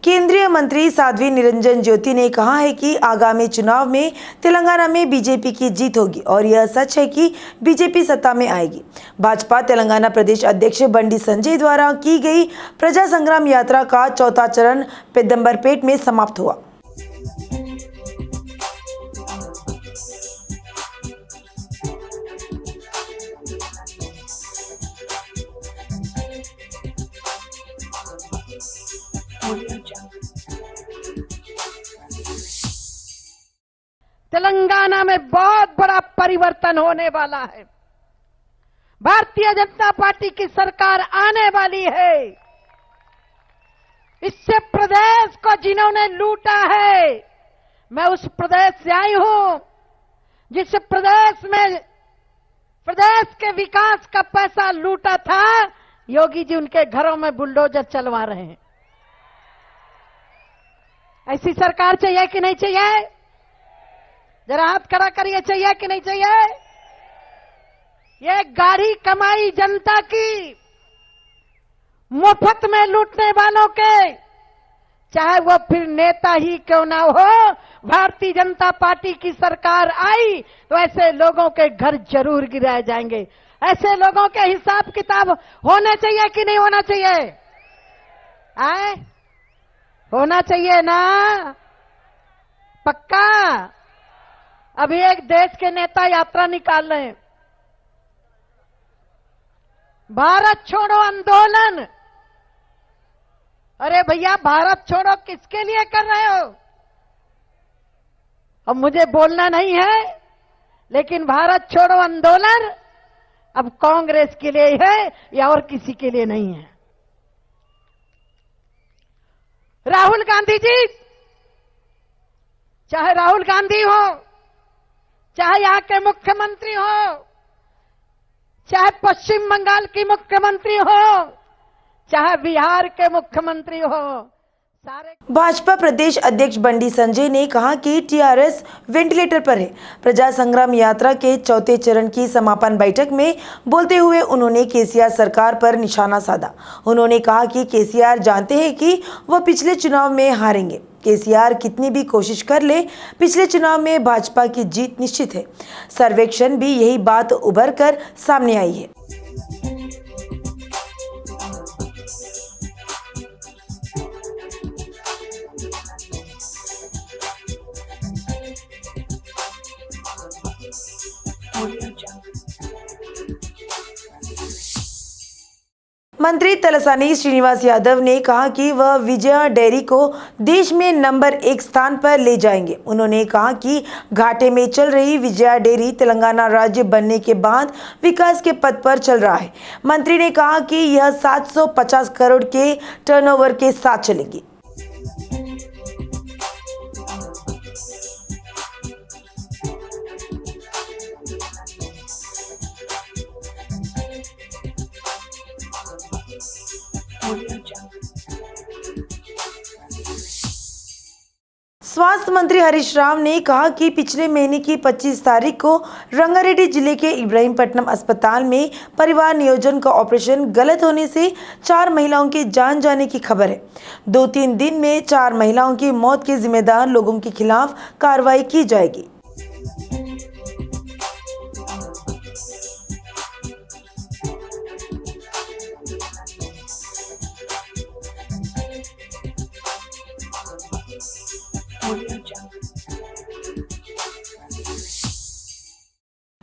केंद्रीय मंत्री साध्वी निरंजन ज्योति ने कहा है कि आगामी चुनाव में तेलंगाना में बीजेपी की जीत होगी और यह सच है कि बीजेपी सत्ता में आएगी। भाजपा तेलंगाना प्रदेश अध्यक्ष बंडी संजय द्वारा की गई प्रजा संग्राम यात्रा का चौथा चरण पेदंबरपेट में समाप्त हुआ। तेलंगाना में बहुत बड़ा परिवर्तन होने वाला है। भारतीय जनता पार्टी की सरकार आने वाली है। इससे प्रदेश को जिन्होंने लूटा है, मैं उस प्रदेश से आई हूं जिस प्रदेश के विकास का पैसा लूटा था। योगी जी उनके घरों में बुलडोजर चलवा रहे हैं। ऐसी सरकार चाहिए कि नहीं चाहिए? जरा हाथ खड़ा करिए, चाहिए कि नहीं चाहिए? ये गाढ़ी कमाई जनता की, मुफ्त में लूटने वालों के, चाहे वो फिर नेता ही क्यों ना हो, भारतीय जनता पार्टी की सरकार आई तो ऐसे लोगों के घर जरूर गिराए जाएंगे। ऐसे लोगों के हिसाब किताब होने चाहिए कि नहीं होना चाहिए? आए होना चाहिए ना? पक्का? अभी एक देश के नेता यात्रा निकाल रहे हैं, भारत छोड़ो आंदोलन। अरे भैया, भारत छोड़ो किसके लिए कर रहे हो? अब मुझे बोलना नहीं है, लेकिन भारत छोड़ो आंदोलन अब कांग्रेस के लिए है या और किसी के लिए नहीं है। राहुल गांधी जी, चाहे राहुल गांधी हो, चाहे यहां के मुख्यमंत्री हो, चाहे पश्चिम बंगाल की मुख्यमंत्री हो, चाहे बिहार के मुख्यमंत्री हो, सारे। भाजपा प्रदेश अध्यक्ष बंडी संजय ने कहा कि टीआरएस वेंटिलेटर पर है। प्रजा संग्राम यात्रा के चौथे चरण की समापन बैठक में बोलते हुए उन्होंने केसीआर सरकार पर निशाना साधा। उन्होंने कहा कि केसीआर जानते हैं कि वह पिछले चुनाव में हारेंगे। केसीआर कितनी भी कोशिश कर ले, पिछले चुनाव में भाजपा की जीत निश्चित है। सर्वेक्षण भी यही बात उभर कर सामने आई है। मंत्री तलसानी श्रीनिवास यादव ने कहा कि वह विजया डेयरी को देश में नंबर 1 स्थान पर ले जाएंगे। उन्होंने कहा कि घाटे में चल रही विजया डेयरी तेलंगाना राज्य बनने के बाद विकास के पथ पर चल रहा है। मंत्री ने कहा कि यह 750 करोड़ के टर्नओवर के साथ चलेगी। स्वास्थ्य मंत्री हरीश राव ने कहा कि पिछले महीने की 25 तारीख को रंगारेड्डी जिले के इब्राहीमपट्टनम अस्पताल में परिवार नियोजन का ऑपरेशन गलत होने से 4 महिलाओं की जान जाने की खबर है। 2-3 दिन में 4 महिलाओं की मौत के जिम्मेदार लोगों के खिलाफ कार्रवाई की जाएगी।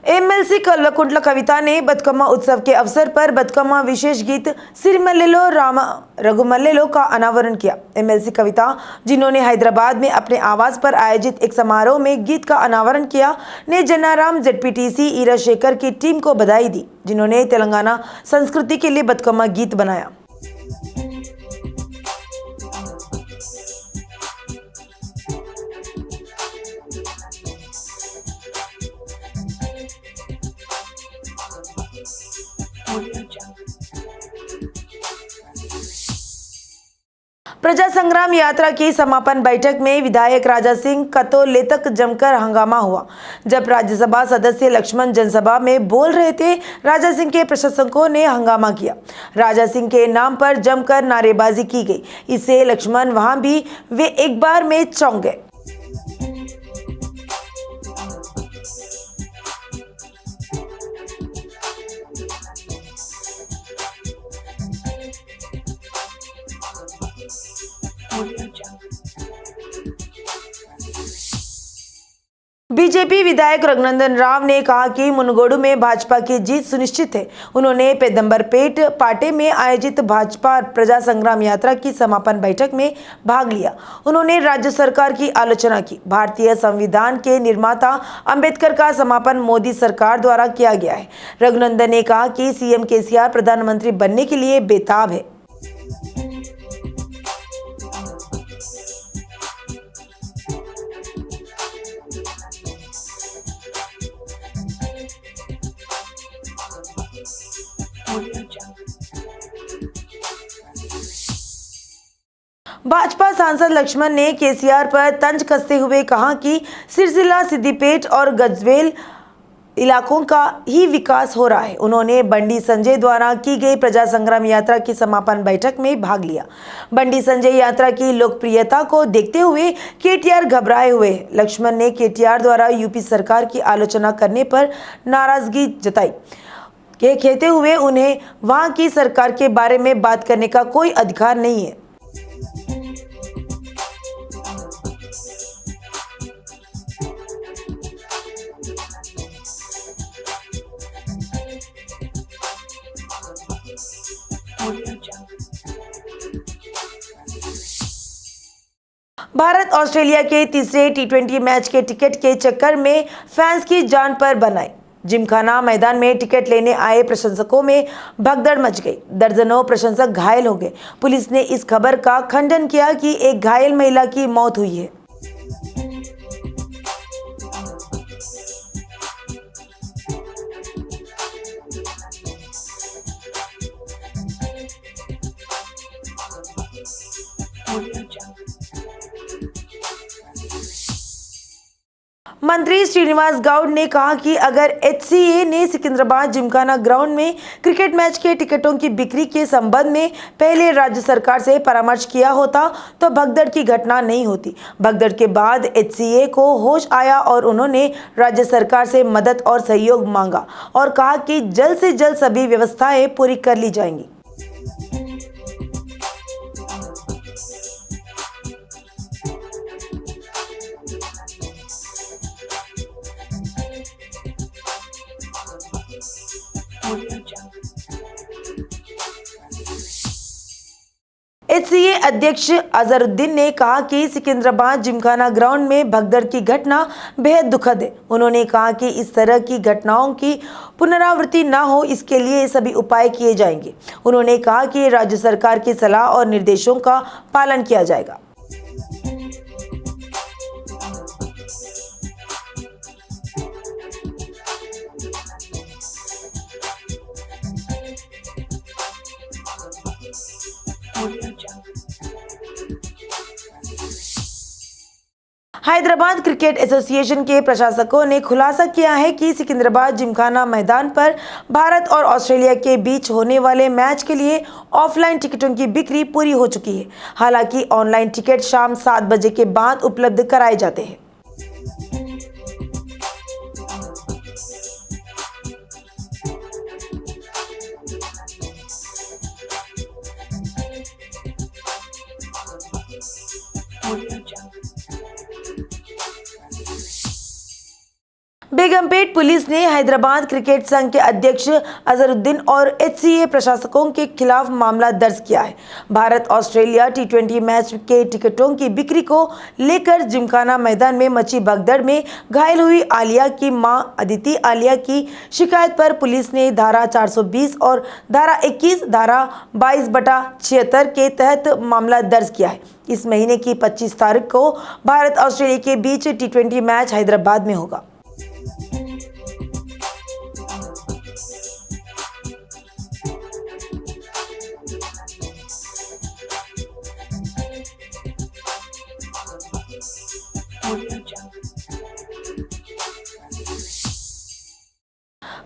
एमएलसी कल्वकुंट्ला कविता ने बतकम्मा उत्सव के अवसर पर बतकम्मा विशेष गीत सिरमल्लेलो राम रघुमल्लेलो का अनावरण किया। एमएलसी कविता, जिन्होंने हैदराबाद में अपने आवास पर आयोजित एक समारोह में गीत का अनावरण किया, ने जन्नाराम जेडपीटीसी ईरा शेखर की टीम को बधाई दी, जिन्होंने तेलंगाना संस्कृति के लिए बतकम्मा गीत बनाया। प्रजा संग्राम यात्रा की समापन बैठक में विधायक राजा सिंह कतोले तक जमकर हंगामा हुआ। जब राज्यसभा सदस्य लक्ष्मण जनसभा में बोल रहे थे, राजा सिंह के प्रशंसकों ने हंगामा किया। राजा सिंह के नाम पर जमकर नारेबाजी की गई। इससे लक्ष्मण वहां भी वे एक बार में चौंक गए। बीजेपी विधायक रघुनंदन राव ने कहा कि मुनगोडू में भाजपा की जीत सुनिश्चित है। उन्होंने पेदम्बरपेट पाटे में आयोजित भाजपा प्रजा संग्राम यात्रा की समापन बैठक में भाग लिया। उन्होंने राज्य सरकार की आलोचना की। भारतीय संविधान के निर्माता अंबेडकर का समापन मोदी सरकार द्वारा किया गया है। रघुनंदन ने कहा कि सीएम केसीआर प्रधानमंत्री बनने के लिए बेताब है। भाजपा सांसद लक्ष्मण ने केसीआर पर तंज कसते हुए कहा कि सिरसिला, सिद्दीपेट और गजवेल इलाकों का ही विकास हो रहा है। उन्होंने बंडी संजय द्वारा की गई प्रजा संग्राम यात्रा की समापन बैठक में भाग लिया। बंडी संजय यात्रा की लोकप्रियता को देखते हुए केटीआर घबराए हुए हैं। लक्ष्मण ने केटीआर द्वारा यूपी सरकार की आलोचना करने पर नाराजगी जताई। कहते हुए उन्हें वहां की सरकार के बारे में बात करने का कोई अधिकार नहीं है। भारत ऑस्ट्रेलिया के तीसरे टी20 मैच के टिकट के चक्कर में फैंस की जान पर बनाई। जिमखाना मैदान में टिकट लेने आए प्रशंसकों में भगदड़ मच गई। दर्जनों प्रशंसक घायल हो गए। पुलिस ने इस खबर का खंडन किया कि एक घायल महिला की मौत हुई है। मंत्री श्रीनिवास गौड़ ने कहा कि अगर एचसीए ने सिकंदराबाद जिमखाना ग्राउंड में क्रिकेट मैच के टिकटों की बिक्री के संबंध में पहले राज्य सरकार से परामर्श किया होता तो भगदड़ की घटना नहीं होती। भगदड़ के बाद एचसीए को होश आया और उन्होंने राज्य सरकार से मदद और सहयोग मांगा और कहा कि जल्द से जल्द सभी व्यवस्थाएं पूरी कर ली जाएंगी। एचसीए अध्यक्ष अजहरुद्दीन ने कहा कि सिकंदराबाद जिमखाना ग्राउंड में भगदड़ की घटना बेहद दुखद है। उन्होंने कहा कि इस तरह की घटनाओं की पुनरावृत्ति न हो, इसके लिए सभी उपाय किए जाएंगे। उन्होंने कहा कि राज्य सरकार की सलाह और निर्देशों का पालन किया जाएगा। हैदराबाद क्रिकेट एसोसिएशन के प्रशासकों ने खुलासा किया है कि सिकंदराबाद जिमखाना मैदान पर भारत और ऑस्ट्रेलिया के बीच होने वाले मैच के लिए ऑफलाइन टिकटों की बिक्री पूरी हो चुकी है। हालांकि ऑनलाइन टिकट शाम 7 बजे के बाद उपलब्ध कराए जाते हैं। बेगमपेट पुलिस ने हैदराबाद क्रिकेट संघ के अध्यक्ष अजहरुद्दीन और एचसीए प्रशासकों के खिलाफ मामला दर्ज किया है। भारत ऑस्ट्रेलिया टी20 मैच के टिकटों की बिक्री को लेकर जिमखाना मैदान में मची भगदड़ में घायल हुई आलिया की मां अदिति आलिया की शिकायत पर पुलिस ने धारा 420 और धारा 21, धारा 22/76 के तहत मामला दर्ज किया है। इस महीने की 25 तारीख को भारत ऑस्ट्रेलिया के बीच टी20 मैच हैदराबाद में होगा।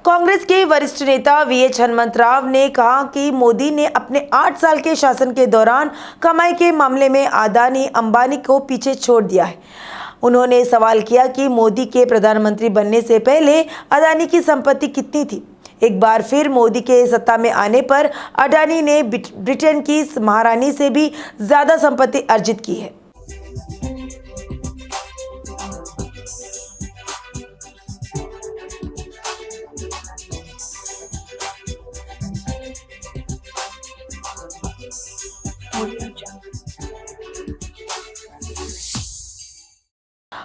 कांग्रेस के वरिष्ठ नेता वीएच हनुमंतराव ने कहा कि मोदी ने अपने 8 साल के शासन के दौरान कमाई के मामले में अदानी अंबानी को पीछे छोड़ दिया है। उन्होंने सवाल किया कि मोदी के प्रधानमंत्री बनने से पहले अदानी की संपत्ति कितनी थी। एक बार फिर मोदी के सत्ता में आने पर अडानी ने ब्रिटेन की महारानी से भी ज्यादा संपत्ति अर्जित की है।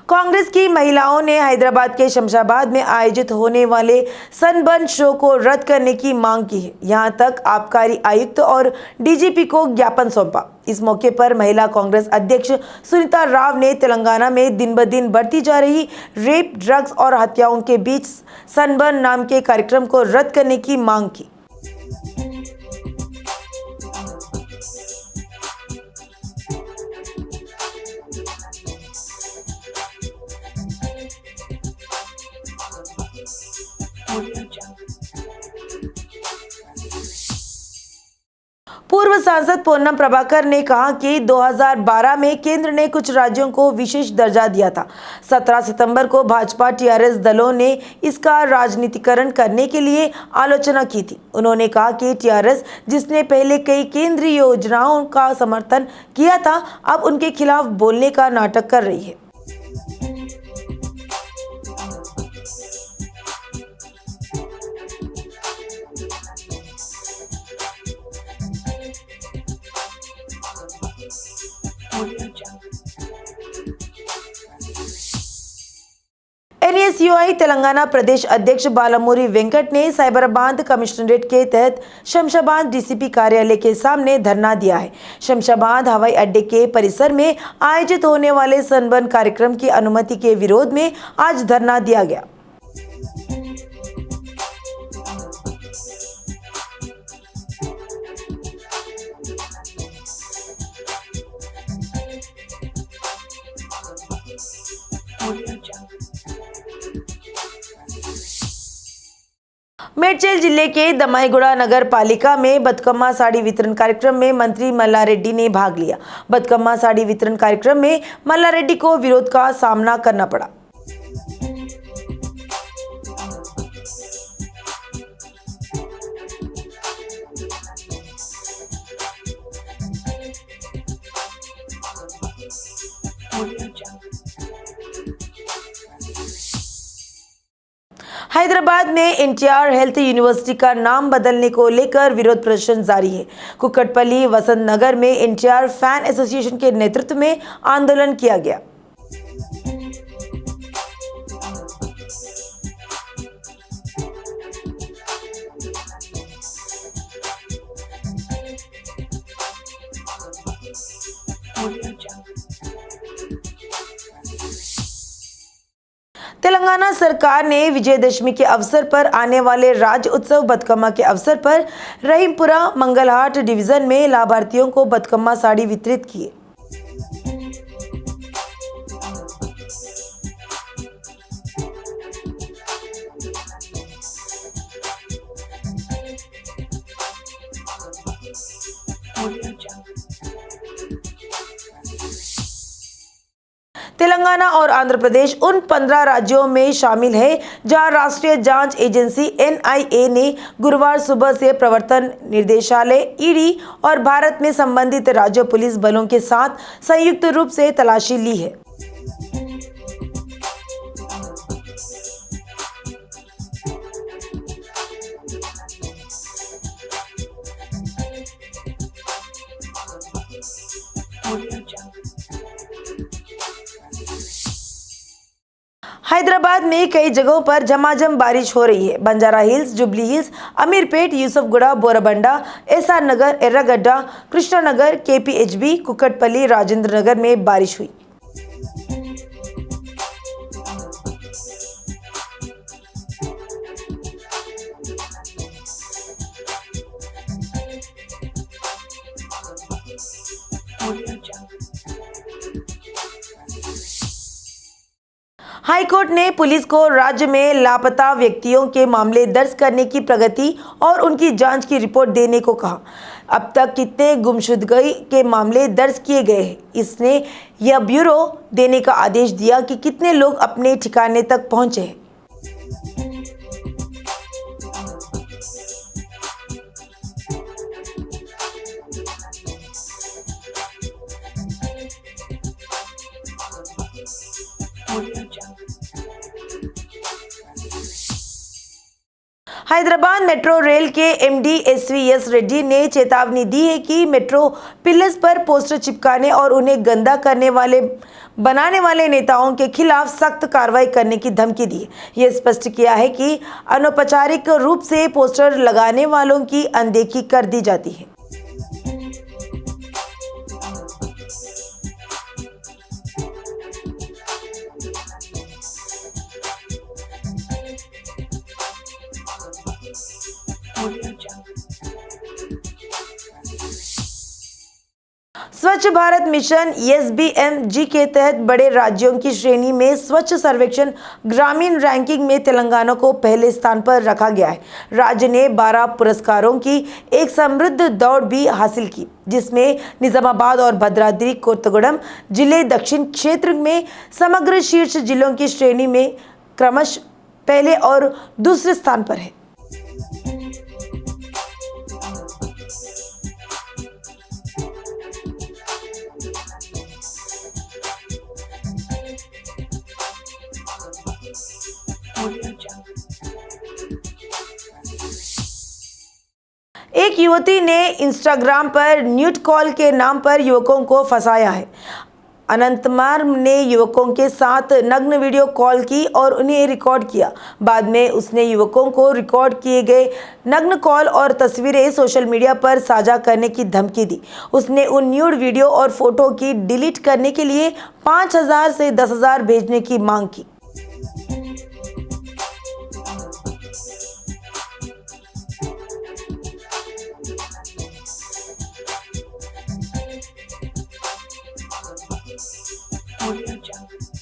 कांग्रेस की महिलाओं ने हैदराबाद के शमशाबाद में आयोजित होने वाले सनबर्न शो को रद्द करने की मांग की है। यहां तक आबकारी आयुक्त और डीजीपी को ज्ञापन सौंपा। इस मौके पर महिला कांग्रेस अध्यक्ष सुनीता राव ने तेलंगाना में दिन ब दिन बढ़ती जा रही रेप, ड्रग्स और हत्याओं के बीच सनबर्न नाम के कार्यक्रम को रद्द करने की मांग की। पूर्व सांसद पोन्नम प्रभाकर ने कहा कि 2012 में केंद्र ने कुछ राज्यों को विशेष दर्जा दिया था। 17 सितंबर को भाजपा टीआरएस दलों ने इसका राजनीतिकरण करने के लिए आलोचना की थी। उन्होंने कहा कि टीआरएस, जिसने पहले कई केंद्रीय योजनाओं का समर्थन किया था, अब उनके खिलाफ बोलने का नाटक कर रही है। एनएसयूआई तेलंगाना प्रदेश अध्यक्ष बालामुरी वेंकट ने साइबराबाद कमिश्नरेट के तहत शमशाबाद डीसीपी कार्यालय के सामने धरना दिया है। शमशाबाद हवाई अड्डे के परिसर में आयोजित होने वाले सनबर्न कार्यक्रम की अनुमति के विरोध में आज धरना दिया गया। मेडचल जिले के दमाईगुड़ा नगर पालिका में बतकम्मा साड़ी वितरण कार्यक्रम में मंत्री मल्लारेड्डी ने भाग लिया। बतकम्मा साड़ी वितरण कार्यक्रम में मल्लारेड्डी को विरोध का सामना करना पड़ा। हैदराबाद में एनटीआर हेल्थ यूनिवर्सिटी का नाम बदलने को लेकर विरोध प्रदर्शन जारी है। कुक्कटपल्ली वसंत नगर में एनटीआर फैन एसोसिएशन के नेतृत्व में आंदोलन किया गया। तेलंगाना सरकार ने विजयदशमी के अवसर पर आने वाले राज्य उत्सव बतकम्मा के अवसर पर रहीमपुरा मंगलहाट डिवीजन में लाभार्थियों को बतकम्मा साड़ी वितरित किए। तेलंगाना और आंध्र प्रदेश उन 15 राज्यों में शामिल है जहां राष्ट्रीय जांच एजेंसी एनआईए ने गुरुवार सुबह से प्रवर्तन निदेशालय ईडी और भारत में संबंधित राज्य पुलिस बलों के साथ संयुक्त रूप से तलाशी ली है। हैदराबाद में कई जगहों पर झमाझम बारिश हो रही है। Banjara Hills, Jubilee Hills, Ameerpet, Yousufguda, Borabanda, SR Nagar, Erragadda, Krishnanagar, KPHB, Kukatpally, Rajendra Nagar में बारिश हुई। हाईकोर्ट ने पुलिस को राज्य में लापता व्यक्तियों के मामले दर्ज करने की प्रगति और उनकी जांच की रिपोर्ट देने को कहा। अब तक कितने गुमशुदगी के मामले दर्ज किए गए हैं, इसने यह ब्यूरो देने का आदेश दिया कि कितने लोग अपने ठिकाने तक पहुंचे हैं। हैदराबाद मेट्रो रेल के एमडी एसवीएस रेड्डी ने चेतावनी दी है कि मेट्रो पिलर्स पर पोस्टर चिपकाने और उन्हें गंदा बनाने वाले नेताओं के खिलाफ सख्त कार्रवाई करने की धमकी दी है। यह स्पष्ट किया है कि अनौपचारिक रूप से पोस्टर लगाने वालों की अनदेखी कर दी जाती है। स्वच्छ भारत मिशन एसबीएमजी के तहत बड़े राज्यों की श्रेणी में स्वच्छ सर्वेक्षण ग्रामीण रैंकिंग में तेलंगाना को पहले स्थान पर रखा गया है। राज्य ने 12 पुरस्कारों की एक समृद्ध दौड़ भी हासिल की, जिसमें निजामाबाद और भद्राद्री कोत्तगुडम जिले दक्षिण क्षेत्र में समग्र शीर्ष जिलों की श्रेणी में क्रमशः पहले और दूसरे स्थान पर है। एक युवती ने इंस्टाग्राम पर न्यूड कॉल के नाम पर युवकों को फंसाया है। अनंतमार ने युवकों के साथ नग्न वीडियो कॉल की और उन्हें रिकॉर्ड किया। बाद में उसने युवकों को रिकॉर्ड किए गए नग्न कॉल और तस्वीरें सोशल मीडिया पर साझा करने की धमकी दी। उसने उन न्यूड वीडियो और फोटो की डिलीट करने के लिए 5,000 से 10,000 भेजने की मांग की। Audio Jungle.